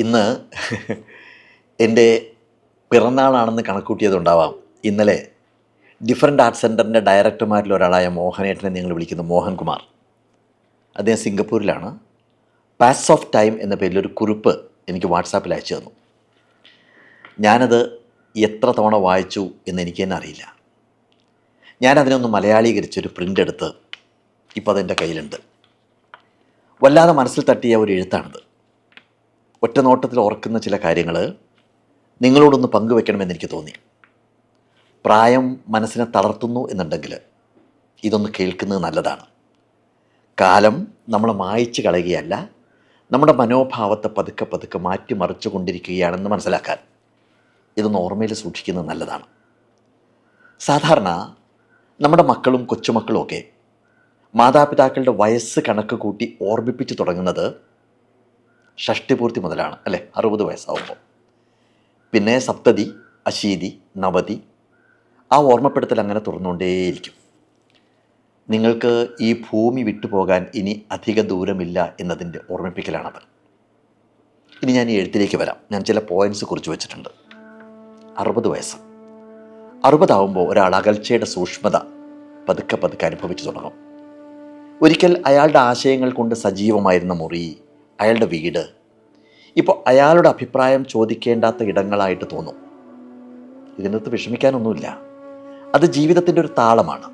ഇന്ന് എൻ്റെ പിറന്നാളാണെന്ന് കണക്കൂട്ടിയതുണ്ടാവാം. ഇന്നലെ ഡിഫറൻറ്റ് ആർട്സ് സെൻറ്ററിൻ്റെ ഡയറക്ടർമാരിൽ ഒരാളായ മോഹനേട്ടനെ നിങ്ങൾ വിളിക്കുന്ന മോഹൻകുമാർ, അദ്ദേഹം സിംഗപ്പൂരിലാണ്. പാസ് ഓഫ് ടൈം എന്ന പേരിൽ ഒരു കുറിപ്പ് എനിക്ക് വാട്സാപ്പിൽ അയച്ചു തന്നു. ഞാനത് എത്ര തവണ വായിച്ചു എന്ന് എനിക്ക് തന്നെ അറിയില്ല. ഞാനതിനൊന്ന് മലയാളീകരിച്ചൊരു പ്രിൻ്റ് എടുത്ത് ഇപ്പോൾ അതെൻ്റെ കയ്യിലുണ്ട്. വല്ലാതെ മനസ്സിൽ തട്ടിയ ഒരു എഴുത്താണിത്. ഒറ്റ നോട്ടത്തിൽ ഓർക്കുന്ന ചില കാര്യങ്ങൾ നിങ്ങളോടൊന്ന് പങ്കുവെക്കണമെന്ന് എനിക്ക് തോന്നി. പ്രായം മനസ്സിനെ തളർത്തുന്നു എന്നുണ്ടെങ്കിൽ ഇതൊന്ന് കേൾക്കുന്നത് നല്ലതാണ്. കാലം നമ്മളെ മായ്ച്ചു കളയുകയല്ല, നമ്മുടെ മനോഭാവത്തെ പതുക്കെ പതുക്കെ മാറ്റിമറിച്ചു കൊണ്ടിരിക്കുകയാണെന്ന് മനസ്സിലാക്കാൻ ഇതൊന്ന് ഓർമ്മയിൽ സൂക്ഷിക്കുന്നത് നല്ലതാണ്. സാധാരണ നമ്മുടെ മക്കളും കൊച്ചുമക്കളും ഒക്കെ മാതാപിതാക്കളുടെ വയസ്സ് കണക്ക് കൂട്ടി ഓർമ്മിപ്പിച്ച് തുടങ്ങുന്നത് ഷഷ്ടിപൂർത്തി മുതലാണ്, അല്ലേ? 60 വയസ്സാവുമ്പോൾ. പിന്നെ സപ്തതി, അശീതി, നവതി, ആ ഓർമ്മപ്പെടുത്തൽ അങ്ങനെ തുറന്നുകൊണ്ടേയിരിക്കും. നിങ്ങൾക്ക് ഈ ഭൂമി വിട്ടുപോകാൻ ഇനി അധിക ദൂരമില്ല എന്നതിൻ്റെ ഓർമ്മിപ്പിക്കലാണത്. ഇനി ഞാൻ ഈ എഴുത്തിലേക്ക് വരാം. ഞാൻ ചില പോയിൻറ്റ്സ് കുറിച്ച് വെച്ചിട്ടുണ്ട്. 60 വയസ്സ്, 60 ആവുമ്പോൾ ഒരാൾ അകൽച്ചയുടെ സൂക്ഷ്മത പതുക്കെ പതുക്കെ അനുഭവിച്ചു തുടങ്ങും. ഒരിക്കൽ അയാളുടെ ആശയങ്ങൾ കൊണ്ട് സജീവമായിരുന്ന മുറി, അയാളുടെ വീട് ഇപ്പോൾ അയാളുടെ അഭിപ്രായം ചോദിക്കേണ്ടാത്ത ഇടങ്ങളായിട്ട് തോന്നും. ഇതിനകത്ത് വിഷമിക്കാനൊന്നുമില്ല. അത് ജീവിതത്തിൻ്റെ ഒരു താളമാണ്.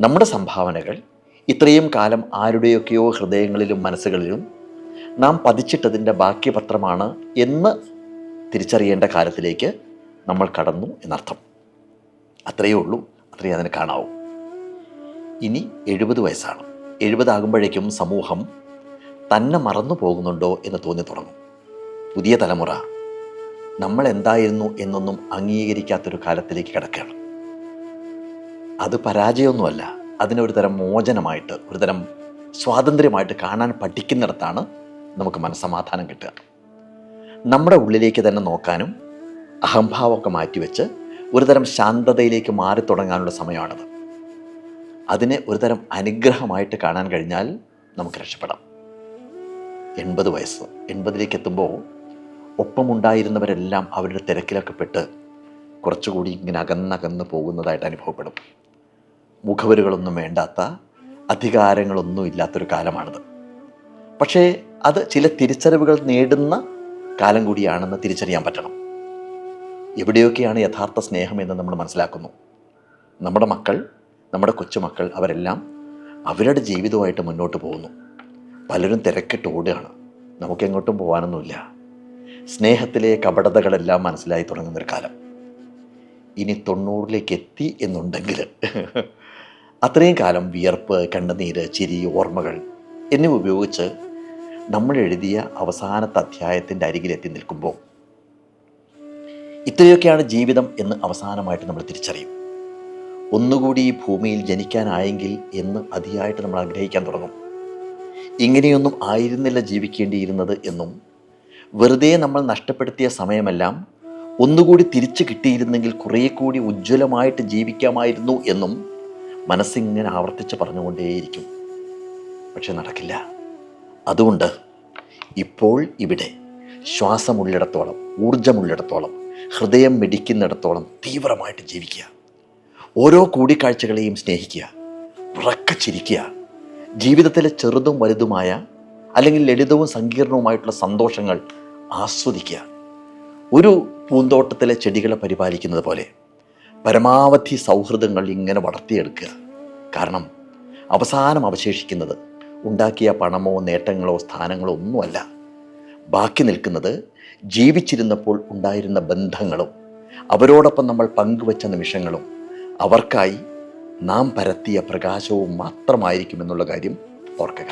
നമ്മുടെ സംഭാവനകൾ ഇത്രയും കാലം ആരുടെയൊക്കെയോ ഹൃദയങ്ങളിലും മനസ്സുകളിലും നാം പതിച്ചിട്ടതിൻ്റെ ബാക്കിപത്രമാണ് എന്ന് തിരിച്ചറിയേണ്ട കാലത്തിലേക്ക് നമ്മൾ കടന്നു എന്നർത്ഥം. അത്രയേ ഉള്ളൂ, അത്രയേ അതിന് കാണാവൂ. ഇനി 70 വയസ്സാണ്. 70 ആകുമ്പോഴേക്കും സമൂഹം തന്നെ മറന്നു പോകുന്നുണ്ടോ എന്ന് തോന്നി തുടങ്ങും. പുതിയ തലമുറ നമ്മൾ എന്തായിരുന്നു എന്നൊന്നും അംഗീകരിക്കാത്തൊരു കാലത്തിലേക്ക് കിടക്കുകയാണ്. അത് പരാജയമൊന്നുമല്ല, അതിനൊരു തരം മോചനമായിട്ട്, ഒരു തരം സ്വാതന്ത്ര്യമായിട്ട് കാണാൻ പഠിക്കുന്നിടത്താണ് നമുക്ക് മനസ്സമാധാനം കിട്ടുക. നമ്മുടെ ഉള്ളിലേക്ക് തന്നെ നോക്കാനും അഹംഭാവമൊക്കെ മാറ്റിവെച്ച് ഒരു തരം ശാന്തതയിലേക്ക് മാറി തുടങ്ങാനുള്ള സമയമാണത്. അതിനെ ഒരു തരം അനുഗ്രഹമായിട്ട് കാണാൻ കഴിഞ്ഞാൽ നമുക്ക് രക്ഷപ്പെടാം. 80 വയസ്സ്, 80ലേക്ക് എത്തുമ്പോൾ ഒപ്പമുണ്ടായിരുന്നവരെല്ലാം അവരുടെ തിരക്കിലൊക്കെ പെട്ട് കുറച്ചുകൂടി ഇങ്ങനെ അകന്നകന്ന് പോകുന്നതായിട്ട് അനുഭവപ്പെടും. മുഖവരുകളൊന്നും വേണ്ടാത്ത, അധികാരങ്ങളൊന്നും ഇല്ലാത്തൊരു കാലമാണിത്. പക്ഷേ അത് ചില തിരിച്ചറിവുകൾ നേടുന്ന കാലം കൂടിയാണെന്ന് തിരിച്ചറിയാൻ പറ്റണം. എവിടെയൊക്കെയാണ് യഥാർത്ഥ സ്നേഹം എന്ന് നമ്മൾ മനസ്സിലാക്കുന്നു. നമ്മുടെ മക്കൾ, നമ്മുടെ കൊച്ചുമക്കൾ, അവരെല്ലാം അവരുടെ ജീവിതവുമായിട്ട് മുന്നോട്ട് പോകുന്നു. പലരും തിരക്കിട്ട് ഓടുകയാണ്. നമുക്കെങ്ങോട്ടും പോകാനൊന്നുമില്ല. സ്നേഹത്തിലെ കപടതകളെല്ലാം മനസ്സിലായി തുടങ്ങുന്നൊരു കാലം. ഇനി 90ലേക്ക് എത്തി എന്നുണ്ടെങ്കിൽ അത്രയും കാലം വിയർപ്പ്, കണ്ണുനീര്, ചിരി, ഓർമ്മകൾ എന്നിവ ഉപയോഗിച്ച് നമ്മൾ എഴുതിയ അവസാനത്തെ അധ്യായത്തിൻ്റെ അരികിലെത്തി നിൽക്കുമ്പോൾ ഇത്രയൊക്കെയാണ് ജീവിതം എന്ന് അവസാനമായിട്ട് നമ്മൾ തിരിച്ചറിയും. ഒന്നുകൂടി ഈ ഭൂമിയിൽ ജനിക്കാനായെങ്കിൽ എന്ന് അതിയായിട്ട് നമ്മൾ ആഗ്രഹിക്കാൻ തുടങ്ങും. ഇങ്ങനെയൊന്നും ആയിരുന്നില്ല ജീവിക്കേണ്ടിയിരുന്നത് എന്നും, വെറുതെ നമ്മൾ നഷ്ടപ്പെടുത്തിയ സമയമെല്ലാം ഒന്നുകൂടി തിരിച്ചു കിട്ടിയിരുന്നെങ്കിൽ കുറേ കൂടി ഉജ്ജ്വലമായിട്ട് ജീവിക്കാമായിരുന്നു എന്നും മനസ്സിങ്ങനെ ആവർത്തിച്ച് പറഞ്ഞുകൊണ്ടേയിരിക്കും. പക്ഷെ നടക്കില്ല. അതുകൊണ്ട് ഇപ്പോൾ ഇവിടെ ശ്വാസമുള്ളിടത്തോളം, ഊർജമുള്ളിടത്തോളം, ഹൃദയം മിടിക്കുന്നിടത്തോളം തീവ്രമായിട്ട് ജീവിക്കുക. ഓരോ കൂടിക്കാഴ്ചകളെയും സ്നേഹിക്കുക, ഉറക്കെ ചിരിക്കുക. ജീവിതത്തിലെ ചെറുതും വലുതുമായ, അല്ലെങ്കിൽ ലളിതവും സങ്കീർണവുമായിട്ടുള്ള സന്തോഷങ്ങൾ ആസ്വദിക്കുക. ഒരു പൂന്തോട്ടത്തിലെ ചെടികളെ പരിപാലിക്കുന്നത് പോലെ പരമാവധി സൗഹൃദങ്ങൾ ഇങ്ങനെ വളർത്തിയെടുക്കുക. കാരണം അവസാനം അവശേഷിക്കുന്നത് ഉണ്ടാക്കിയ പണമോ നേട്ടങ്ങളോ സ്ഥാനങ്ങളോ ഒന്നുമല്ല. ബാക്കി നിൽക്കുന്നത് ജീവിച്ചിരുന്നപ്പോൾ ഉണ്ടായിരുന്ന ബന്ധങ്ങളും അവരോടൊപ്പം നമ്മൾ പങ്കുവച്ച നിമിഷങ്ങളും അവർക്കായി നാം പരത്തിയ പ്രകാശവും മാത്രമായിരിക്കുമെന്നുള്ള കാര്യം ഓർക്കുക.